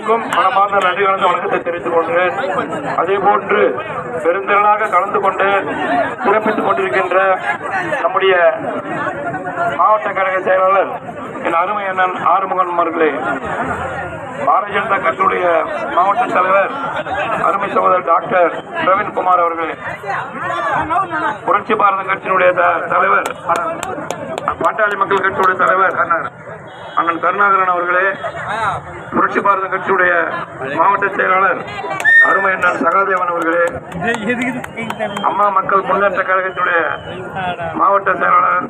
அனைவருக்கும் மனமார்ந்த நன்றி கலந்த வணக்கத்தை தெரிவித்துக் கொள்கிறேன். அதே போன்று பெருந்திரளாக கலந்து கொண்டு சிறப்பித்துக் கொண்டிருக்கின்ற நம்முடைய மாவட்ட கழக செயலாளர் என் அருமை அண்ணன் ஆறுமுகன் அவர்களே, பாரதிய ஜனதா கட்சியுடைய மாவட்ட தலைவர் அருமை சகோதரர் டாக்டர் பிரவீன்குமார் அவர்களே, புரட்சி பாரத கட்சியினுடைய தலைவர் பாட்டாளி மக்கள் கட்சியுடைய தலைவர் அண்ணன் கருணாகரன் அவர்களே, புரட்சி பாரத கட்சியுடைய மாவட்ட செயலாளர் அருமை அண்ணன் சகாதேவன் அவர்களே, அம்மா மக்கள் முன்னேற்ற கழகத்துடைய மாவட்ட செயலாளர்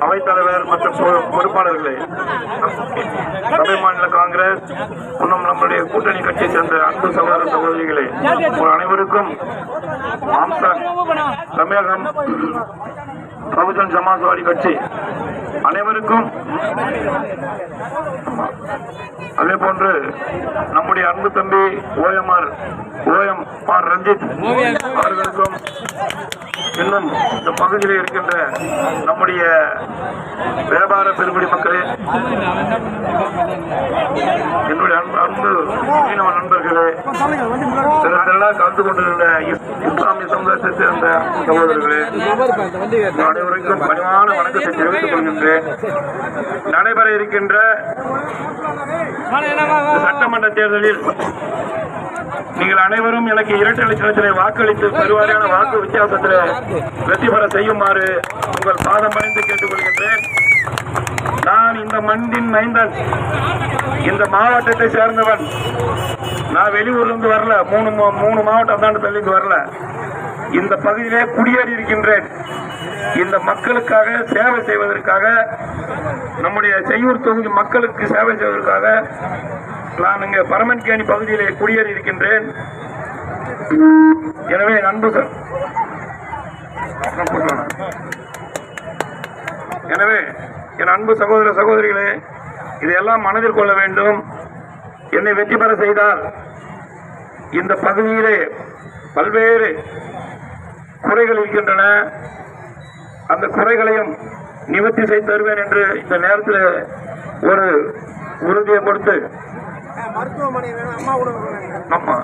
அவைத்தலைவர் மற்றும் பொறுப்பாளர்களே, தமிழ் மாநில காங்கிரஸ் இன்னும் நம்முடைய கூட்டணி கட்சியை சேர்ந்த அன்பு சகோதர சகோதரிகளே, அனைவருக்கும் தமிழகம் பகுஜன் சமாஜ்வாடி கட்சி அனைவருக்கும், அதே போன்று நம்முடைய அன்பு தம்பி ஓஎம்ஆர் ரஞ்சித் அவர்களுக்கும், இன்னும் இந்த பகுதியில் இருக்கின்ற நம்முடைய வியாபார பெருங்குடி மக்களே, என்னுடைய அன்பு மீனவ நண்பர்களே, கலந்து கொண்டிருந்த இஸ்லாமிய சமுதாயத்தை சேர்ந்த சகோதரர்களே, அனைவருக்கும் பணிவான வணக்கத்தை தெரிவித்துக் கொள்கின்றேன். நடைபெற இருக்கின்ற சட்டமன்ற தேர்தலில் நீங்கள் அனைவரும் எனக்கு இரட்டை லட்சத்திலே வாக்களித்து பெருவாரியான வாக்கு வித்தியாசத்தில் வெற்றி பெற செய்யுமாறு உங்கள் பாதம் பணிந்து கேட்டுக்கொள்கின்றேன். நான் இந்த மண்ணின் மைந்தன், இந்த மாவட்டத்தை சேர்ந்தவன். நான் வெளியூர்லிருந்து வரல, மூணு மாவட்டம் தாண்டி தள்ளிட்டு வரல. இந்த பகுதியிலே குடியேறி இருக்கின்றேன். இந்த மக்களுக்காக சேவை செய்வதற்காக, நம்முடைய செய்யூர் தொகுதி மக்களுக்கு சேவை செய்வதற்காக நான் இங்கே பரமன்கேணி பகுதியிலே குடியேறி இருக்கின்றேன். எனவே என் அன்பு சகோதர சகோதரிகளே, இதையெல்லாம் மனதில் கொள்ள வேண்டும். என்னை வெற்றி பெற செய்தால் இந்த பகுதியிலே பல்வேறு குறைகள் இருக்கின்றன, அந்த குறைகளையும் நிவர்த்தி செய்து தருவேன் என்று இந்த நேரத்தில் ஒரு உறுதியை கொடுத்து, ஆமா